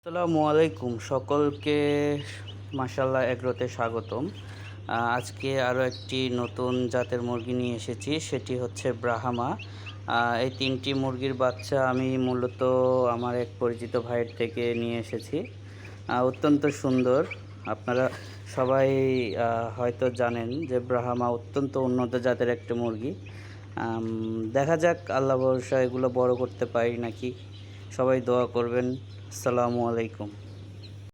আসসালামু আলাইকুম সকলকে। মাশাআল্লাহ এগ্রোতে স্বাগতম। আজকে আরও একটি নতুন জাতের মুরগি নিয়ে এসেছি, সেটি হচ্ছে ব্রাহ্মা। এই তিনটি মুরগির বাচ্চা আমি মূলত আমার এক পরিচিত ভাইয়ের থেকে নিয়ে এসেছি। অত্যন্ত সুন্দর। আপনারা সবাই হয়তো জানেন যে ব্রাহ্মা অত্যন্ত উন্নত জাতের একটি মুরগি। দেখা যাক আল্লাহ ভরসা এগুলো বড় করতে পারি নাকি। সবাই দোয়া করবেন। আসসালামু আলাইকুম।